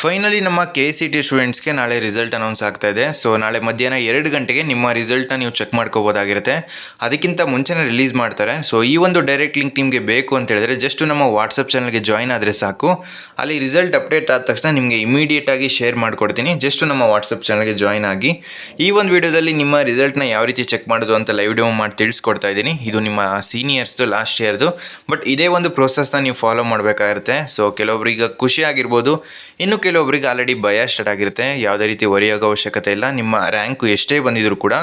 Finally ನಮ್ಮ ಕೆ.ಸಿ.ಟಿ ಸ್ಟೂಡೆಂಟ್ಸ್ಗೆ ನಾಳೆ ರಿಸಲ್ಟ್ ಅನೌನ್ಸ್ ಆಗ್ತಾ ಇದೆ. ಸೊ ನಾಳೆ ಮಧ್ಯಾಹ್ನ 2 ಗಂಟೆಗೆ ನಿಮ್ಮ ರಿಸಲ್ಟ್ನ ನೀವು ಚೆಕ್ ಮಾಡ್ಕೋಬೋದಾಗಿರುತ್ತೆ. ಅದಕ್ಕಿಂತ ಮುಂಚೆನೇ ರಿಲೀಸ್ ಮಾಡ್ತಾರೆ. ಸೊ ಈ ಒಂದು ಡೈರೆಕ್ಟ್ ಲಿಂಕ್ ನಿಮಗೆ ಬೇಕು ಅಂತ ಹೇಳಿದ್ರೆ ಜಸ್ಟ್ ನಮ್ಮ ವಾಟ್ಸಪ್ ಚಾನಲ್ಗೆ ಜಾಯ್ನ್ ಆದರೆ ಸಾಕು. ಅಲ್ಲಿ ರಿಸಲ್ಟ್ ಅಪ್ಡೇಟ್ ಆದ ತಕ್ಷಣ ನಿಮಗೆ ಇಮಿಡಿಯೇಟಾಗಿ ಶೇರ್ ಮಾಡಿಕೊಡ್ತೀನಿ. ಜಸ್ಟ್ ನಮ್ಮ ವಾಟ್ಸಪ್ ಚಾನಲ್ಗೆ ಜಾಯ್ನ್ ಆಗಿ ಈ ಒಂದು ವಿಡಿಯೋದಲ್ಲಿ ನಿಮ್ಮ ರಿಸಲ್ಟ್ನ ಯಾವ ರೀತಿ ಚೆಕ್ ಮಾಡೋದು ಅಂತ ಲೈವ್ ಡೆಮೋ ಮಾಡಿ ತಿಳಿಸ್ಕೊಡ್ತಾ ಇದ್ದೀನಿ. ಇದು ನಿಮ್ಮ ಸೀನಿಯರ್ಸ್ದು ಲಾಸ್ಟ್ ಇಯರ್ದು. ಬಟ್ ಇದೇ ಒಂದು ಪ್ರೋಸೆಸ್ನ ನೀವು ಫಾಲೋ ಮಾಡಬೇಕಾಗಿರುತ್ತೆ. ಸೊ ಕೆಲವೊಬ್ಬರಿಗೆ ಖುಷಿ ಆಗಿರ್ಬೋದು, ಇನ್ನು ಕೆಲವೊಬ್ಬರಿಗೆ ಆಲ್ರೆಡಿ ಭಯ ಸ್ಟಾರ್ಟ್ ಆಗಿರುತ್ತೆ. ಯಾವುದೇ ರೀತಿ ವರಿಯಾಗೋ ಅವಶ್ಯಕತೆ ಇಲ್ಲ. ನಿಮ್ಮ ರ್ಯಾಂಕು ಎಷ್ಟೇ ಬಂದಿದ್ರು ಕೂಡ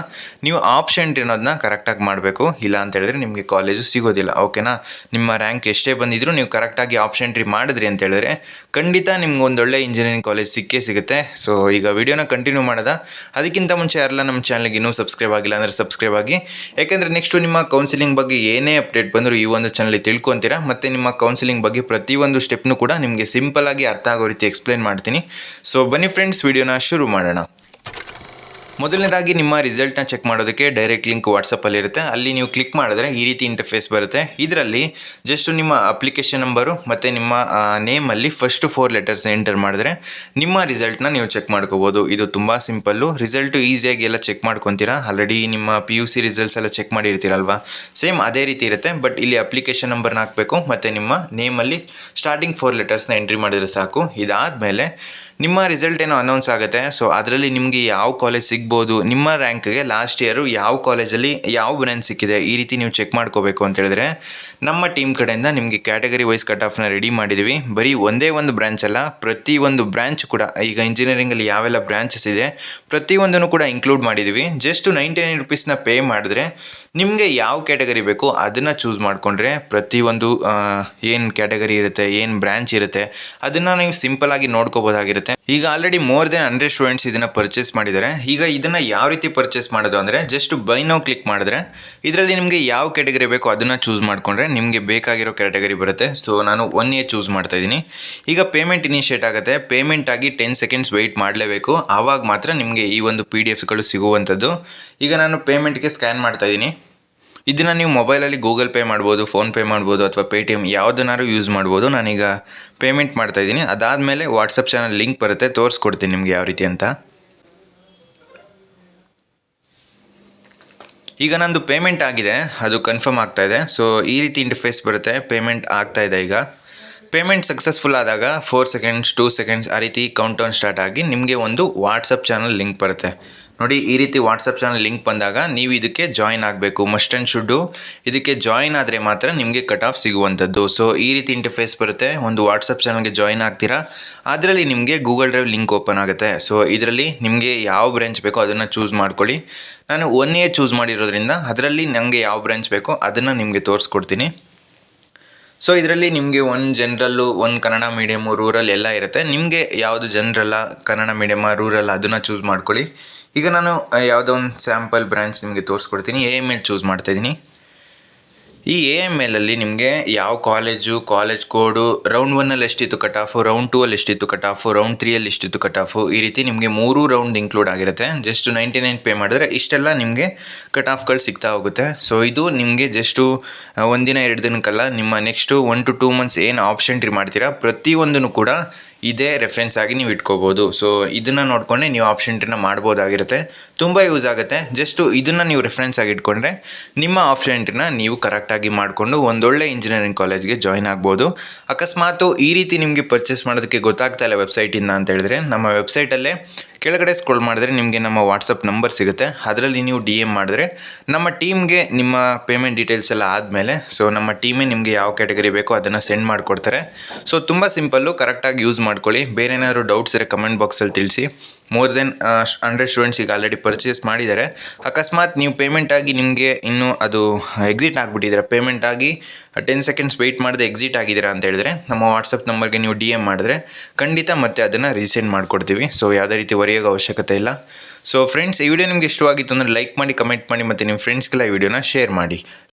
ನೀವು ಆಪ್ಷನ್ ಅನ್ನೋದನ್ನ ಕರೆಕ್ಟಾಗಿ ಮಾಡಬೇಕು. ಇಲ್ಲ ಅಂತ ಹೇಳಿದ್ರೆ ನಿಮಗೆ ಕಾಲೇಜು ಸಿಗೋದಿಲ್ಲ. ಓಕೆನಾ? ನಿಮ್ಮ ರ್ಯಾಂಕ್ ಎಷ್ಟೇ ಬಂದಿದ್ರು ನೀವು ಕರೆಕ್ಟಾಗಿ ಆಪ್ಷನ್ ಎಂಟ್ರಿ ಮಾಡಿದ್ರಿ ಅಂತ ಹೇಳಿದ್ರೆ ಖಂಡಿತ ನಿಮ್ಗೆ ಒಂದೊಳ್ಳೆ ಇಂಜಿನಿಯರಿಂಗ್ ಕಾಲೇಜ್ ಸಿಕ್ಕೇ ಸಿಗುತ್ತೆ. ಸೊ ಈಗ ವಿಡಿಯೋನ ಕಂಟಿನ್ಯೂ ಮಾಡೋದ. ಅದಕ್ಕಿಂತ ಮುಂಚೆ ಯಾರೆಲ್ಲ ನಮ್ಮ ಚಾನಲ್ಗೆ ಇನ್ನೂ ಸಬ್ಸ್ಕ್ರೈಬ್ ಆಗಿಲ್ಲ ಅಂದರೆ ಸಬ್ಸ್ಕ್ರೈಬ್ ಆಗಿ. ಯಾಕೆಂದರೆ ನೆಕ್ಸ್ಟು ನಿಮ್ಮ ಕೌನ್ಸಿಲಿಂಗ್ ಬಗ್ಗೆ ಏನೇ ಅಪ್ಡೇಟ್ ಬಂದರೂ ಈ ಒಂದು ಚಾನಲ್ ತಿಳ್ಕೊತೀರಾ. ಮತ್ತು ನಿಮ್ಮ ಕೌನ್ಸಿಲಿಂಗ್ ಬಗ್ಗೆ ಪ್ರತಿಯೊಂದು ಸ್ಟೆಪ್ನು ಕೂಡ ನಿಮಗೆ ಸಿಂಪಲ್ ಆಗಿ ಅರ್ಥ ಆಗೋ ರೀತಿ ಎಕ್ಸ್ಪ್ಲೇನ್ ಮಾಡ್ತೀನಿ. ಸೊ ಬನ್ನಿ ಫ್ರೆಂಡ್ಸ್, ವಿಡಿಯೋನ ಶುರು ಮಾಡೋಣ. ಮೊದಲನೇದಾಗಿ ನಿಮ್ಮ ರಿಸಲ್ಟ್ನ ಚೆಕ್ ಮಾಡೋದಕ್ಕೆ ಡೈರೆಕ್ಟ್ ಲಿಂಕ್ ವಾಟ್ಸಪ್ಪಲ್ಲಿರುತ್ತೆ. ಅಲ್ಲಿ ನೀವು ಕ್ಲಿಕ್ ಮಾಡಿದ್ರೆ ಈ ರೀತಿ ಇಂಟರ್ಫೇಸ್ ಬರುತ್ತೆ. ಇದರಲ್ಲಿ ಜಸ್ಟ್ ನಿಮ್ಮ ಅಪ್ಲಿಕೇಶನ್ ನಂಬರು ಮತ್ತು ನಿಮ್ಮ ನೇಮಲ್ಲಿ ಫಸ್ಟ್ 4 ಲೆಟರ್ಸ್ ಎಂಟರ್ ಮಾಡಿದ್ರೆ ನಿಮ್ಮ ರಿಸಲ್ಟ್ನ ನೀವು ಚೆಕ್ ಮಾಡ್ಕೋಬೋದು. ಇದು ತುಂಬ ಸಿಂಪಲ್ಲು. ರಿಸಲ್ಟು ಈಸಿಯಾಗಿ ಎಲ್ಲ ಚೆಕ್ ಮಾಡ್ಕೊತೀರಾ. ಆಲ್ರೆಡಿ ನಿಮ್ಮ PUC ರಿಸಲ್ಟ್ಸ್ ಎಲ್ಲ ಚೆಕ್ ಮಾಡಿರ್ತೀರಲ್ವ, ಸೇಮ್ ಅದೇ ರೀತಿ ಇರುತ್ತೆ. ಬಟ್ ಇಲ್ಲಿ ಅಪ್ಲಿಕೇಶನ್ ನಂಬರ್ನ ಹಾಕಬೇಕು ಮತ್ತು ನಿಮ್ಮ ನೇಮಲ್ಲಿ ಸ್ಟಾರ್ಟಿಂಗ್ 4 ಲೆಟರ್ಸ್ನ ಎಂಟ್ರಿ ಮಾಡಿದ್ರೆ ಸಾಕು. ಇದಾದಮೇಲೆ ನಿಮ್ಮ ರಿಸಲ್ಟ್ ಏನೋ ಅನೌನ್ಸ್ ಆಗುತ್ತೆ. ಸೊ ಅದರಲ್ಲಿ ನಿಮಗೆ ಯಾವ ಕಾಲೇಜ್ ಸಿಗ್ಬೋದು, ನಿಮ್ಮ ರ್ಯಾಂಕ್ಗೆ ಲಾಸ್ಟ್ ಇಯರು ಯಾವ ಕಾಲೇಜಲ್ಲಿ ಯಾವ ಬ್ರಾಂಚ್ ಸಿಕ್ಕಿದೆ, ಈ ರೀತಿ ನೀವು ಚೆಕ್ ಮಾಡ್ಕೋಬೇಕು ಅಂತ ಹೇಳಿದ್ರೆ ನಮ್ಮ ಟೀಮ್ ಕಡೆಯಿಂದ ನಿಮಗೆ ಕ್ಯಾಟಗರಿ ವೈಸ್ ಕಟ್ ಆಫ್ನ ರೆಡಿ ಮಾಡಿದ್ದೀವಿ. ಬರೀ ಒಂದೇ ಒಂದು ಬ್ರಾಂಚ್ ಅಲ್ಲ, ಪ್ರತಿಯೊಂದು ಬ್ರಾಂಚ್ ಕೂಡ ಈಗ ಇಂಜಿನಿಯರಿಂಗಲ್ಲಿ ಯಾವೆಲ್ಲ ಬ್ರಾಂಚಸ್ ಇದೆ ಪ್ರತಿಯೊಂದನ್ನು ಕೂಡ ಇನ್ಕ್ಲೂಡ್ ಮಾಡಿದ್ದೀವಿ. ಜಸ್ಟ್ 99 ರುಪೀಸ್ನ ಪೇ ಮಾಡಿದ್ರೆ ನಿಮಗೆ ಯಾವ ಕ್ಯಾಟಗರಿ ಬೇಕೋ ಅದನ್ನು ಚೂಸ್ ಮಾಡಿಕೊಂಡ್ರೆ ಪ್ರತಿಯೊಂದು ಏನು ಕ್ಯಾಟಗರಿ ಇರುತ್ತೆ, ಏನು ಬ್ರಾಂಚ್ ಇರುತ್ತೆ ಅದನ್ನು ನೀವು ಸಿಂಪಲ್ಲಾಗಿ ನೋಡ್ಕೋಬೋದಾಗಿರುತ್ತೆ. ಈಗ ಆಲ್ರೆಡಿ ಮೋರ್ ದೆನ್ 100 ಸ್ಟೂಡೆಂಟ್ಸ್ ಇದನ್ನು ಪರ್ಚೇಸ್ ಮಾಡಿದ್ದಾರೆ. ಈಗ ಇದನ್ನು ಯಾವ ರೀತಿ ಪರ್ಚೇಸ್ ಮಾಡೋದು ಅಂದರೆ ಜಸ್ಟ್ ಬೈ ನೌ ಕ್ಲಿಕ್ ಮಾಡಿದ್ರೆ ಇದರಲ್ಲಿ ನಿಮಗೆ ಯಾವ ಕ್ಯಾಟಗರಿ ಬೇಕೋ ಅದನ್ನು ಚೂಸ್ ಮಾಡಿಕೊಂಡ್ರೆ ನಿಮಗೆ ಬೇಕಾಗಿರೋ ಕ್ಯಾಟಗರಿ ಬರುತ್ತೆ. ಸೊ ನಾನು 1A ಚೂಸ್ ಮಾಡ್ತಾ ಇದ್ದೀನಿ. ಈಗ ಪೇಮೆಂಟ್ ಇನಿಷಿಯೇಟ್ ಆಗುತ್ತೆ. ಪೇಮೆಂಟ್ ಆಗಿ 10 ಸೆಕೆಂಡ್ಸ್ ವೆಯ್ಟ್ ಮಾಡಲೇಬೇಕು. ಆವಾಗ ಮಾತ್ರ ನಿಮಗೆ ಈ ಒಂದು PDFಗಳು ಸಿಗುವಂಥದ್ದು. ಈಗ ನಾನು ಪೇಮೆಂಟ್ಗೆ ಸ್ಕ್ಯಾನ್ ಮಾಡ್ತಾ ಇದ್ದೀನಿ. ಇದನ್ನು ನೀವು ಮೊಬೈಲಲ್ಲಿ ಗೂಗಲ್ ಪೇ ಮಾಡ್ಬೋದು, ಫೋನ್ಪೇ ಮಾಡ್ಬೋದು, ಅಥವಾ ಪೇಟಿಎಮ್ ಯಾವುದನ್ನಾರು ಯೂಸ್ ಮಾಡ್ಬೋದು. ನಾನೀಗ ಪೇಮೆಂಟ್ ಮಾಡ್ತಾಯಿದ್ದೀನಿ. ಅದಾದಮೇಲೆ ವಾಟ್ಸಪ್ ಚಾನಲ್ ಲಿಂಕ್ ಬರುತ್ತೆ, ತೋರಿಸ್ಕೊಡ್ತೀನಿ ನಿಮಗೆ ಯಾವ ರೀತಿ ಅಂತ. ಈಗ ನಂದು ಪೇಮೆಂಟ್ ಆಗಿದೆ, ಅದು ಕನ್ಫರ್ಮ್ ಆಗ್ತಾಯಿದೆ. ಸೊ ಈ ರೀತಿ ಇಂಟರ್ಫೇಸ್ ಬರುತ್ತೆ. ಪೇಮೆಂಟ್ ಆಗ್ತಾಯಿದೆ. ಈಗ ಪೇಮೆಂಟ್ ಸಕ್ಸಸ್ಫುಲ್ ಆದಾಗ 4 ಸೆಕೆಂಡ್ಸ್ 2 ಸೆಕೆಂಡ್ಸ್ ಆ ರೀತಿ ಕೌಂಟ್ ಡೌನ್ ಸ್ಟಾರ್ಟ್ ಆಗಿ ನಿಮಗೆ ಒಂದು ವಾಟ್ಸಪ್ ಚಾನಲ್ ಲಿಂಕ್ ಬರುತ್ತೆ. ನೋಡಿ, ಈ ರೀತಿ ವಾಟ್ಸಪ್ ಚಾನಲ್ ಲಿಂಕ್ ಬಂದಾಗ ನೀವು ಇದಕ್ಕೆ ಜಾಯ್ನ್ ಆಗಬೇಕು. ಮಸ್ಟ್ ಆ್ಯಂಡ್ ಶುಡ್ಡು ಇದಕ್ಕೆ ಜಾಯ್ನ್ ಆದರೆ ಮಾತ್ರ ನಿಮಗೆ ಕಟ್ ಆಫ್ ಸಿಗುವಂಥದ್ದು. ಸೊ ಈ ರೀತಿ ಇಂಟರ್ಫೇಸ್ ಬರುತ್ತೆ. ಒಂದು ವಾಟ್ಸಪ್ ಚಾನಲ್ಗೆ ಜಾಯ್ನ್ ಆಗ್ತೀರಾ, ಅದರಲ್ಲಿ ನಿಮಗೆ ಗೂಗಲ್ ಡ್ರೈವ್ ಲಿಂಕ್ ಓಪನ್ ಆಗುತ್ತೆ. ಸೊ ಇದರಲ್ಲಿ ನಿಮಗೆ ಯಾವ ಬ್ರಾಂಚ್ ಬೇಕೋ ಅದನ್ನು ಚೂಸ್ ಮಾಡ್ಕೊಳ್ಳಿ. ನಾನು 1A ಚೂಸ್ ಮಾಡಿರೋದ್ರಿಂದ ಅದರಲ್ಲಿ ನನಗೆ ಯಾವ ಬ್ರಾಂಚ್ ಬೇಕೋ ಅದನ್ನು ನಿಮಗೆ ತೋರಿಸ್ಕೊಡ್ತೀನಿ. ಸೊ ಇದರಲ್ಲಿ ನಿಮಗೆ ಒಂದು ಜನರಲ್ಲು, ಒಂದು ಕನ್ನಡ ಮೀಡಿಯಮು, ರೂರಲ್ ಎಲ್ಲ ಇರುತ್ತೆ. ನಿಮಗೆ ಯಾವುದು ಜನರಲ್ಲ, ಕನ್ನಡ ಮೀಡಿಯಮ, ರೂರಲ್ ಅದನ್ನು ಚೂಸ್ ಮಾಡ್ಕೊಳ್ಳಿ. ಈಗ ನಾನು ಯಾವುದೋ ಒಂದು ಸ್ಯಾಂಪಲ್ ಬ್ರಾಂಚ್ ನಿಮಗೆ ತೋರಿಸ್ಕೊಡ್ತೀನಿ. AML ಚೂಸ್ ಮಾಡ್ತಾಯಿದ್ದೀನಿ. ಈ AMLಲ್ಲಿ ನಿಮಗೆ ಯಾವ ಕಾಲೇಜು, ಕಾಲೇಜ್ ಕೋಡು, ರೌಂಡ್ 1ಅಲ್ಲಿ ಎಷ್ಟಿತ್ತು ಕಟ್ ಆಫು, ರೌಂಡ್ 2ಅಲ್ಲಿ ಎಷ್ಟಿತ್ತು ಕಟ್ ಆಫು, ರೌಂಡ್ 3ಅಲ್ಲಿ ಎಷ್ಟಿತ್ತು ಕಟ್ ಆಫು, ಈ ರೀತಿ ನಿಮಗೆ 3 ರೌಂಡ್ ಇನ್ಕ್ಲೂಡ್ ಆಗಿರುತ್ತೆ. ಜಸ್ಟ್ 99 ಪೇ ಮಾಡಿದ್ರೆ ಇಷ್ಟೆಲ್ಲ ನಿಮಗೆ ಕಟ್ ಆಫ್ಗಳು ಸಿಗ್ತಾ ಹೋಗುತ್ತೆ. ಸೊ ಇದು ನಿಮಗೆ ಜಸ್ಟು ಒಂದಿನ 2 ದಿನಕ್ಕಲ್ಲ, ನಿಮ್ಮ ನೆಕ್ಸ್ಟು 1 to 2 ಮಂತ್ಸ್ ಏನು ಆಪ್ಷನ್ ಎಂಟ್ರಿ ಮಾಡ್ತೀರಾ ಪ್ರತಿಯೊಂದನ್ನು ಕೂಡ ಇದೇ ರೆಫರೆನ್ಸ್ ಆಗಿ ನೀವು ಇಟ್ಕೋಬೋದು. ಸೊ ಇದನ್ನು ನೋಡಿಕೊಂಡೆ ನೀವು ಆಪ್ಷನ್ ಎಂಟ್ರಿನ ಮಾಡ್ಬೋದಾಗಿರುತ್ತೆ. ತುಂಬ ಯೂಸ್ ಆಗುತ್ತೆ. ಜಸ್ಟು ಇದನ್ನು ನೀವು ರೆಫರೆನ್ಸ್ ಆಗಿ ಇಟ್ಕೊಂಡ್ರೆ ನಿಮ್ಮ ಆಪ್ಷನ್ ಎಂಟ್ರಿನ ನೀವು ಕರೆಕ್ಟಾಗಿ ಮಾಡಿಕೊಂಡು ಒಂದೊಳ್ಳೆ ಇಂಜಿನಿಯರಿಂಗ್ ಕಾಲೇಜ್ಗೆ ಜಾಯ್ನ್ ಆಗ್ಬೋದು. ಅಕಸ್ಮಾತು ಈ ರೀತಿ ನಿಮಗೆ ಪರ್ಚೇಸ್ ಮಾಡೋದಕ್ಕೆ ಗೊತ್ತಾಗ್ತಾ ಇಲ್ಲ ವೆಬ್ಸೈಟಿಂದ ಅಂತ ಹೇಳಿದ್ರೆ ನಮ್ಮ ವೆಬ್ಸೈಟಲ್ಲೇ ಕೆಳಗಡೆ ಸ್ಕ್ರೋಲ್ ಮಾಡಿದ್ರೆ ನಿಮಗೆ ನಮ್ಮ ವಾಟ್ಸಪ್ ನಂಬರ್ ಸಿಗುತ್ತೆ. ಅದರಲ್ಲಿ ನೀವು DM ಮಾಡಿದ್ರೆ ನಮ್ಮ ಟೀಮ್ಗೆ ನಿಮ್ಮ ಪೇಮೆಂಟ್ ಡೀಟೇಲ್ಸ್ ಎಲ್ಲ ಆದಮೇಲೆ ಸೊ ನಮ್ಮ ಟೀಮೇ ನಿಮಗೆ ಯಾವ ಕ್ಯಾಟಗರಿ ಬೇಕೋ ಅದನ್ನು ಸೆಂಡ್ ಮಾಡಿಕೊಡ್ತಾರೆ. ಸೊ ತುಂಬ ಸಿಂಪಲ್ಲು, ಕರೆಕ್ಟಾಗಿ ಯೂಸ್ ಮಾಡ್ಕೊಳ್ಳಿ. ಬೇರೆ ಏನಾದರೂ ಡೌಟ್ಸ್ ಇದ್ದರೆ ಕಮೆಂಟ್ ಬಾಕ್ಸಲ್ಲಿ ತಿಳಿಸಿ. ಮೋರ್ ದೆನ್ 100 ಸ್ಟೂಡೆಂಟ್ಸ್ ಈಗ ಆಲ್ರೆಡಿ ಪರ್ಚೇಸ್ ಮಾಡಿದ್ದಾರೆ. ಅಕಸ್ಮಾತ್ ನೀವು ಪೇಮೆಂಟ್ ಆಗಿ ನಿಮಗೆ ಇನ್ನೂ ಅದು ಎಕ್ಸಿಟ್ ಆಗಿಬಿಟ್ಟಿದ್ದೀರಾ, ಪೇಮೆಂಟ್ ಆಗಿ 10 ಸೆಕೆಂಡ್ಸ್ ವೆಯ್ಟ್ ಮಾಡದೆ ಎಕ್ಸಿಟ್ ಆಗಿದ್ದೀರಾ ಅಂತ ಹೇಳಿದ್ರೆ ನಮ್ಮ ವಾಟ್ಸಪ್ ನಂಬರ್ಗೆ ನೀವು DM ಮಾಡಿದ್ರೆ ಖಂಡಿತ ಮತ್ತೆ ಅದನ್ನು ರೀಸೆಂಡ್ ಮಾಡಿಕೊಡ್ತೀವಿ. ಸೊ ಯಾವುದೇ ರೀತಿ ವರಿಯಾಗೋ ಅವಶ್ಯಕತೆ ಇಲ್ಲ. ಸೊ ಫ್ರೆಂಡ್ಸ್, ಈ ವಿಡಿಯೋ ನಿಮಗೆ ಇಷ್ಟವಾಗಿತ್ತು ಅಂದರೆ ಲೈಕ್ ಮಾಡಿ, ಕಮೆಂಟ್ ಮಾಡಿ ಮತ್ತು ನಿಮ್ಮ ಫ್ರೆಂಡ್ಸ್ಗೆಲ್ಲ ಈ ವಿಡಿಯೋನ ಶೇರ್ ಮಾಡಿ.